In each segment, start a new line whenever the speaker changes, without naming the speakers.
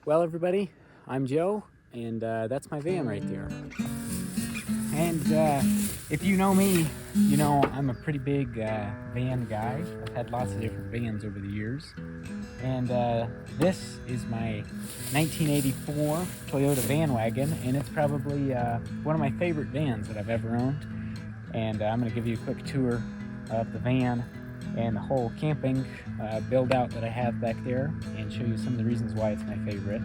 Well, everybody, I'm Joe, and that's my van right there. And if you know me, you know I'm a pretty big van guy. I've had lots of different vans over the years. And this is my 1984 Toyota van wagon, and it's probably one of my favorite vans that I've ever owned. And I'm going to give you a quick tour of the van and the whole camping build out that I have back there, and show you some of the reasons why it's my favorite.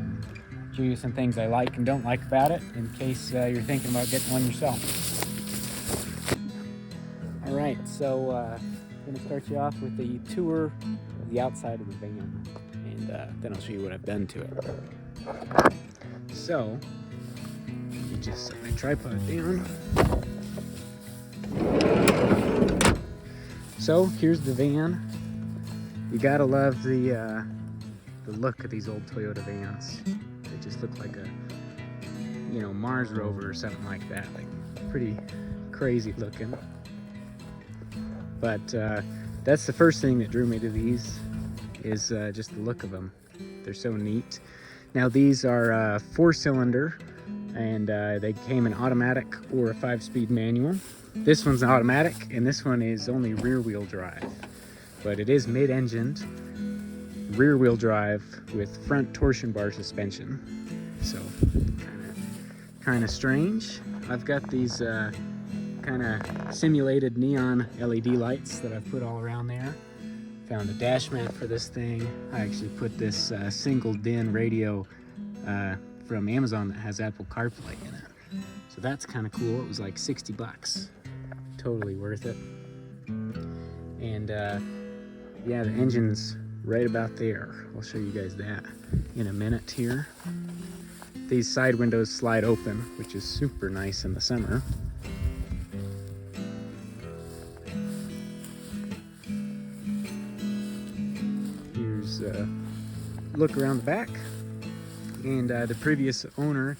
Show you some things I like and don't like about it in case you're thinking about getting one yourself. All right, so I'm going to start you off with a tour of the outside of the van, and then I'll show you what I've done to it. So, you just set my tripod down. So here's the van. You gotta love the look of these old Toyota vans. They just look like a, Mars rover or something like that. Like pretty crazy looking. But that's the first thing that drew me to these, is just the look of them. They're so neat. Now these are 4-cylinder, and they came in automatic or a 5-speed manual. This one's automatic, and this one is only rear-wheel drive, but it is mid-engined, rear-wheel drive with front torsion bar suspension. So kind of strange. I've got these kind of simulated neon LED lights that I've put all around there. Found a dash mat for this thing. I actually put this single DIN radio from Amazon that has Apple CarPlay in it. So that's kind of cool. It was like 60 bucks. Totally worth it. And yeah, the engine's right about there. I'll show you guys that in a minute here. These side windows slide open, which is super nice in the summer. Here's a look around the back. And the previous owner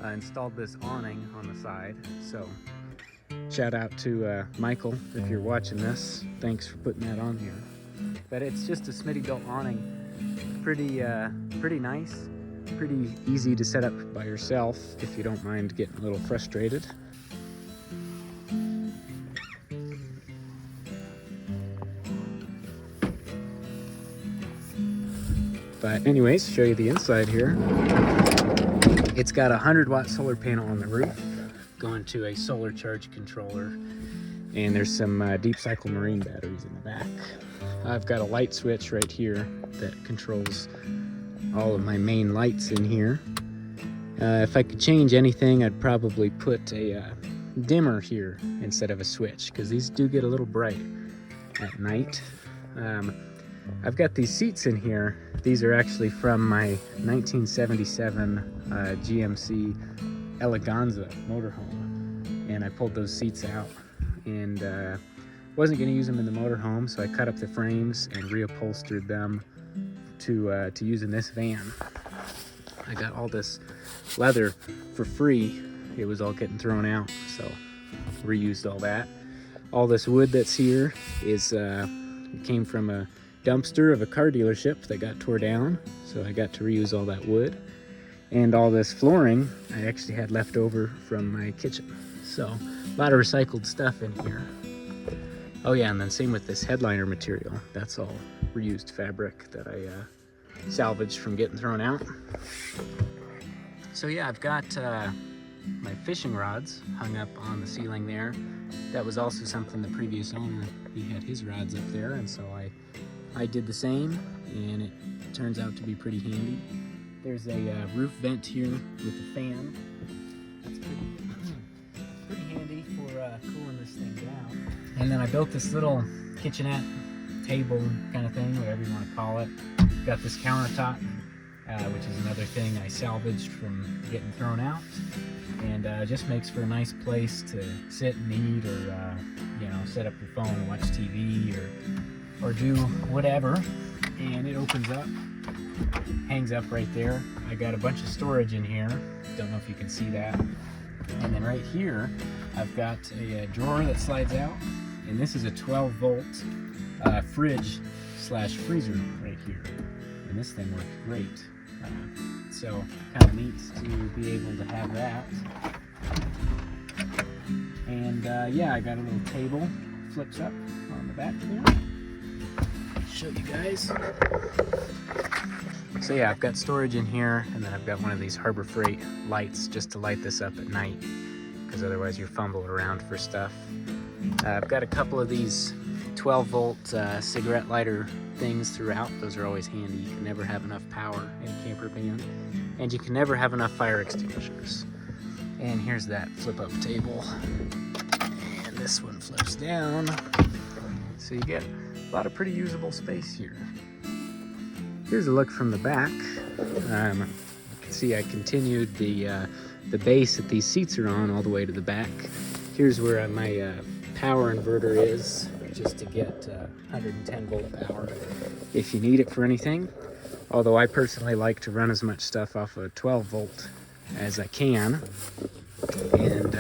installed this awning on the side. So shout out to Michael, if you're watching this. Thanks for putting that on here. But it's just a Smitty built awning. Pretty nice. Pretty easy to set up by yourself if you don't mind getting a little frustrated. But anyways, show you the inside here. It's got a 100-watt solar panel on the roof, going to a solar charge controller, and there's some Deep Cycle Marine batteries in the back. I've got a light switch right here that controls all of my main lights in here. If I could change anything, I'd probably put a dimmer here instead of a switch, because these do get a little bright at night. I've got these seats in here. These are actually from my 1977 GMC Eleganza motorhome, and I pulled those seats out, and wasn't going to use them in the motorhome, so I cut up the frames and reupholstered them to use in this van. I got all this leather for free. It was all getting thrown out, so reused all that. All this wood that's here is it came from a dumpster of a car dealership that got tore down, so I got to reuse all that wood. And all this flooring I actually had left over from my kitchen. So a lot of recycled stuff in here. Oh yeah, and then same with this headliner material. That's all reused fabric that I salvaged from getting thrown out. So yeah, I've got my fishing rods hung up on the ceiling there. That was also something the previous owner, he had his rods up there, and so I did the same, and it turns out to be pretty handy. There's a roof vent here with a fan. That's pretty handy for cooling this thing down. And then I built this little kitchenette table kind of thing, whatever you want to call it. Got this countertop, which is another thing I salvaged from getting thrown out. And just makes for a nice place to sit and eat, or set up your phone and watch TV, or do whatever. And it opens up, hangs up right there. I got a bunch of storage in here. Don't know if you can see that. And then right here, I've got a drawer that slides out, and this is a 12-volt fridge/freezer right here. And this thing works great. So kind of neat to be able to have that. And yeah, I got a little table, flips up on the back there. Show you guys. So yeah, I've got storage in here, and then I've got one of these Harbor Freight lights just to light this up at night, because otherwise you're fumbling around for stuff. I've got a couple of these 12-volt cigarette lighter things throughout. Those are always handy. You can never have enough power in a camper van, and you can never have enough fire extinguishers. And here's that flip-up table, and this one flips down, so you get a lot of pretty usable space here. Here's a look from the back. You can see I continued the base that these seats are on all the way to the back. Here's where my power inverter is, just to get 110 volt power if you need it for anything. Although I personally like to run as much stuff off of 12 volt as I can. And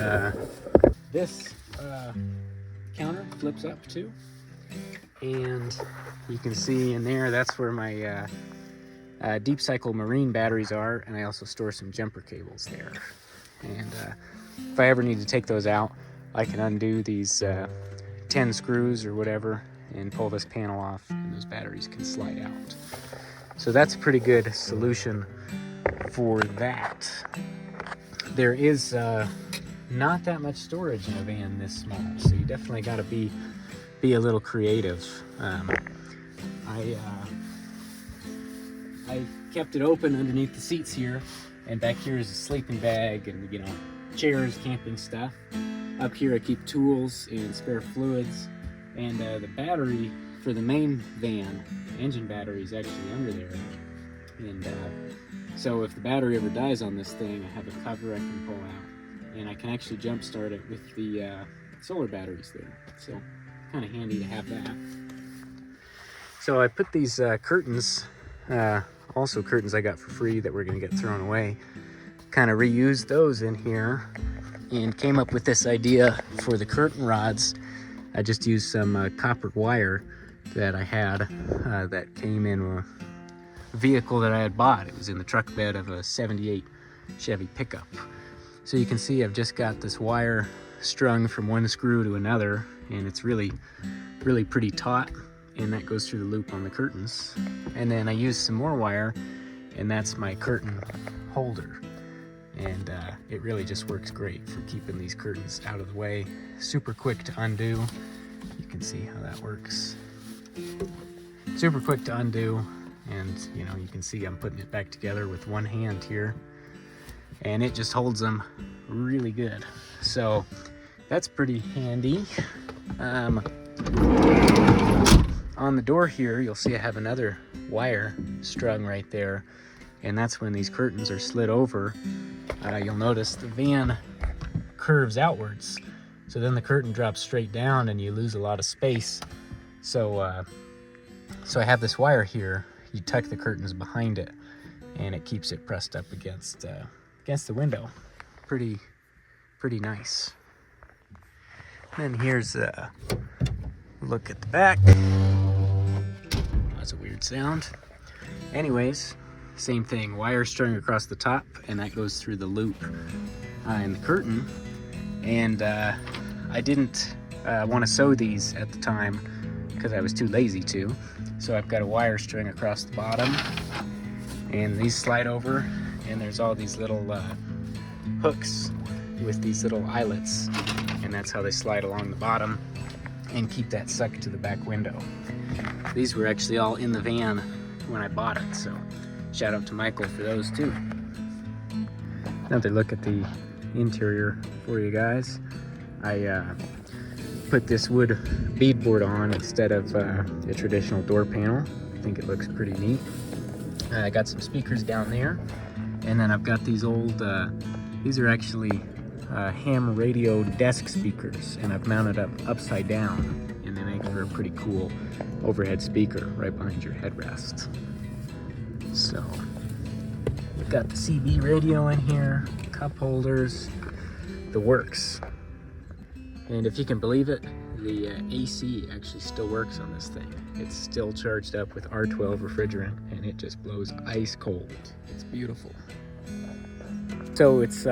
this counter flips up too. And you can see in there, that's where my deep cycle marine batteries are, and I also store some jumper cables there. And if I ever need to take those out, I can undo these 10 screws or whatever and pull this panel off, and those batteries can slide out. So that's a pretty good solution for that. There is not that much storage in a van this small, so you definitely got to be a little creative. I kept it open underneath the seats here, and back here is a sleeping bag and, you know, chairs, camping stuff. Up here I keep tools and spare fluids, and the battery for the main van, engine battery, is actually under there. And so if the battery ever dies on this thing, I have a cover I can pull out, and I can actually jump start it with the solar batteries there. So kind of handy to have that. So I put these curtains, also curtains I got for free that were going to get thrown away, kind of reused those in here, and came up with this idea for the curtain rods. I just used some copper wire that I had that came in a vehicle that I had bought. It was in the truck bed of a 78 Chevy pickup. So you can see I've just got this wire strung from one screw to another, and it's really pretty taut, and that goes through the loop on the curtains. And then I used some more wire, and that's my curtain holder. And it really just works great for keeping these curtains out of the way. Super quick to undo. You can see how that works. Super quick to undo, and you know, you can see I'm putting it back together with one hand here, and it just holds them really good. So that's pretty handy. On the door here, you'll see I have another wire strung right there, and that's when these curtains are slid over. You'll notice the van curves outwards, so then the curtain drops straight down and you lose a lot of space. So I have this wire here. You tuck the curtains behind it, and it keeps it pressed up against the window. Pretty nice. And here's a look at the back. That's a weird sound. Anyways, same thing, wire strung across the top, and that goes through the loop in the curtain. And I didn't want to sew these at the time because I was too lazy to. So I've got a wire string across the bottom, and these slide over, and there's all these little hooks with these little eyelets, and that's how they slide along the bottom and keep that sucked to the back window. These were actually all in the van when I bought it, so shout out to Michael for those too. Another look at the interior for you guys. I put this wood beadboard on instead of a traditional door panel. I think it looks pretty neat. I got some speakers down there, and then I've got these old, these are actually ham radio desk speakers, and I've mounted up upside down, and they make for a pretty cool overhead speaker right behind your headrest. So we've got the CB radio in here, cup holders, the works. And if you can believe it, the AC actually still works on this thing. It's still charged up with R12 refrigerant, and it just blows ice cold. It's beautiful. So it's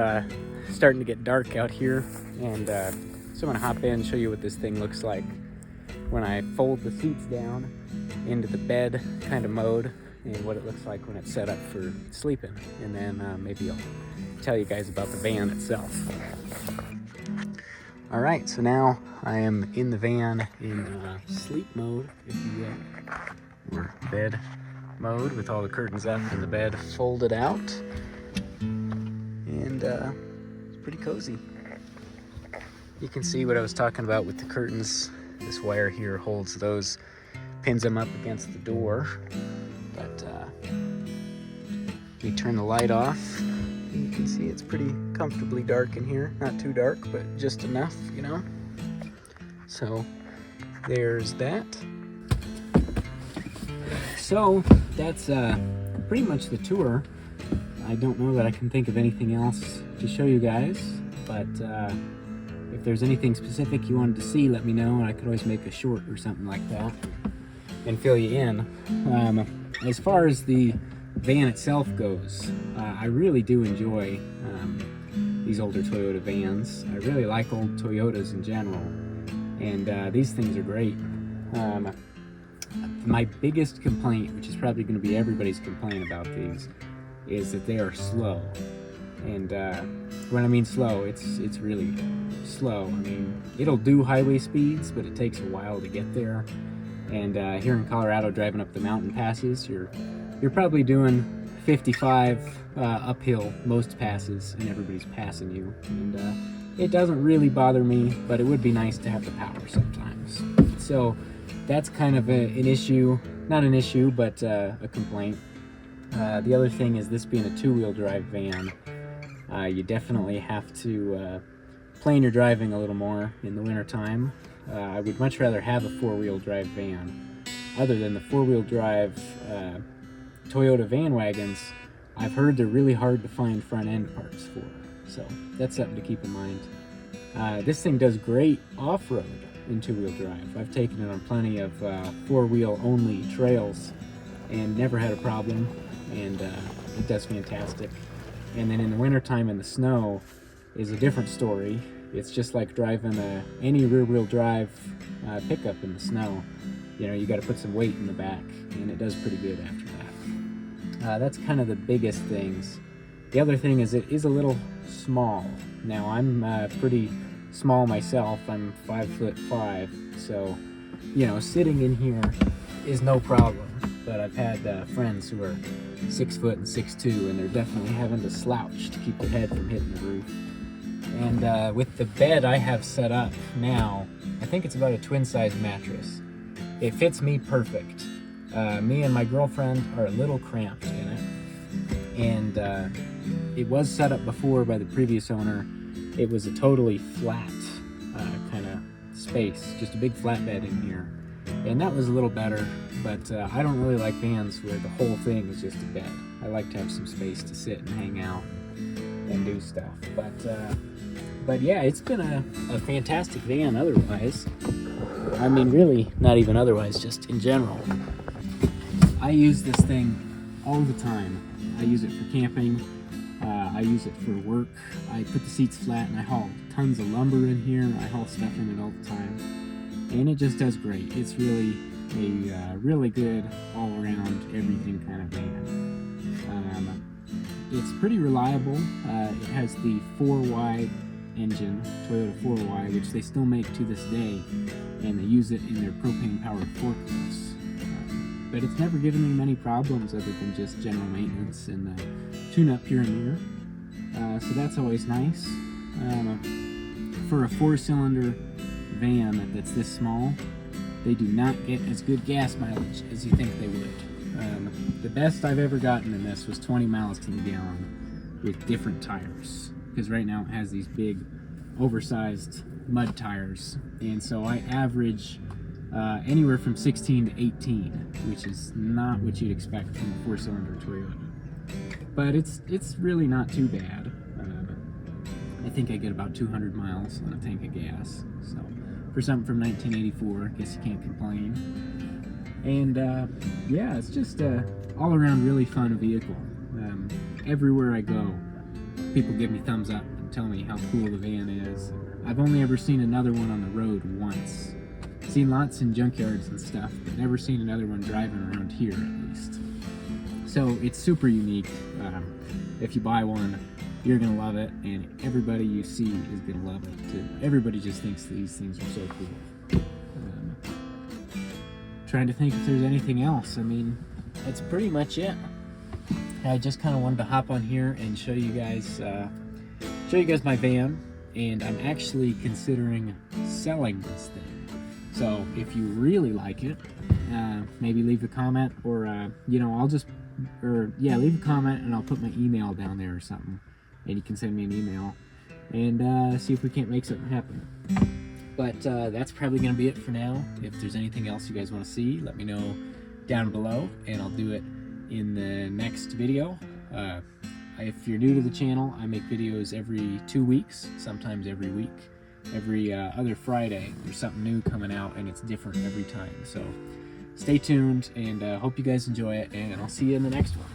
starting to get dark out here, and so I'm gonna hop in and show you what this thing looks like when I fold the seats down into the bed kind of mode, and what it looks like when it's set up for sleeping. And then maybe I'll tell you guys about the van itself. All right, so now I am in the van in sleep mode, if you will, or bed mode, with all the curtains up and the bed folded out. And it's pretty cozy. You can see what I was talking about with the curtains. This wire here holds those, pins them up against the door. But we turn the light off. You can see it's pretty comfortably dark in here. Not too dark, but just enough, you know? So there's that. So that's pretty much the tour. I don't know that I can think of anything else to show you guys, but if there's anything specific you wanted to see, let me know, and I could always make a short or something like that and fill you in. As far as the van itself goes, I really do enjoy these older Toyota vans. I really like old Toyotas in general, and these things are great. My biggest complaint, which is probably going to be everybody's complaint about these, is that they are slow. And when I mean slow, it's really slow. I mean, it'll do highway speeds, but it takes a while to get there. And here in Colorado, driving up the mountain passes, you're probably doing 55 uphill most passes, and everybody's passing you. And it doesn't really bother me, but it would be nice to have the power sometimes. So that's kind of an issue, not an issue, but a complaint. The other thing is, this being a two-wheel drive van, you definitely have to plan your driving a little more in the wintertime. I would much rather have a four-wheel drive van. Other than the four-wheel drive Toyota van wagons, I've heard they're really hard to find front end parts for. So that's something to keep in mind. This thing does great off-road in two-wheel drive. I've taken it on plenty of four-wheel only trails and never had a problem, and it does fantastic. And then in the wintertime in the snow is a different story. It's just like driving any rear-wheel drive pickup in the snow. You know, you got to put some weight in the back, and it does pretty good after that. That's kind of the biggest things. The other thing is, it is a little small. Now, I'm pretty small myself. I'm 5'5", so, you know, sitting in here is no problem. But I've had friends who are 6 foot and 6'2", and they're definitely having to slouch to keep their head from hitting the roof. And with the bed I have set up now, I think it's about a twin-size mattress. It fits me perfect. Me and my girlfriend are a little cramped in it. And it was set up before by the previous owner. It was a totally flat kind of space, just a big flat bed in here. And that was a little better, but I don't really like vans where the whole thing is just a bed. I like to have some space to sit and hang out and do stuff. But yeah, it's been a fantastic van otherwise. I mean, really, not even otherwise, just in general. I use this thing all the time. I use it for camping. I use it for work. I put the seats flat and I haul tons of lumber in here. I haul stuff in it all the time. And it just does great. It's really a really good all-around everything kind of van. It's pretty reliable. It has the 4Y engine, Toyota 4Y, which they still make to this day, and they use it in their propane-powered forklifts. But it's never given me many problems other than just general maintenance and tune-up here and there. So that's always nice. For a 4-cylinder van that's this small, they do not get as good gas mileage as you think they would. The best I've ever gotten in this was 20 miles to the gallon with different tires, because right now it has these big oversized mud tires, and so I average anywhere from 16 to 18, which is not what you'd expect from a 4-cylinder Toyota, but it's really not too bad. I think I get about 200 miles on a tank of gas, so for something from 1984. Guess you can't complain. And yeah, it's just all around really fun vehicle. Everywhere I go, people give me thumbs up and tell me how cool the van is. I've only ever seen another one on the road once. Seen lots in junkyards and stuff, but never seen another one driving around here at least. So it's super unique. If you buy one, you're gonna love it, and everybody you see is gonna love it too. Everybody just thinks these things are so cool. Trying to think if there's anything else. I mean, that's pretty much it. I just kind of wanted to hop on here and show you guys my van, and I'm actually considering selling this thing. So if you really like it, maybe leave a comment, or you know, leave a comment and I'll put my email down there or something, and you can send me an email and see if we can't make something happen. But that's probably gonna be it for now. If there's anything else you guys want to see, let me know down below and I'll do it in the next video. If you're new to the channel, I make videos every 2 weeks, sometimes every week. Every other Friday there's something new coming out, and it's different every time. So stay tuned, and hope you guys enjoy it, and I'll see you in the next one.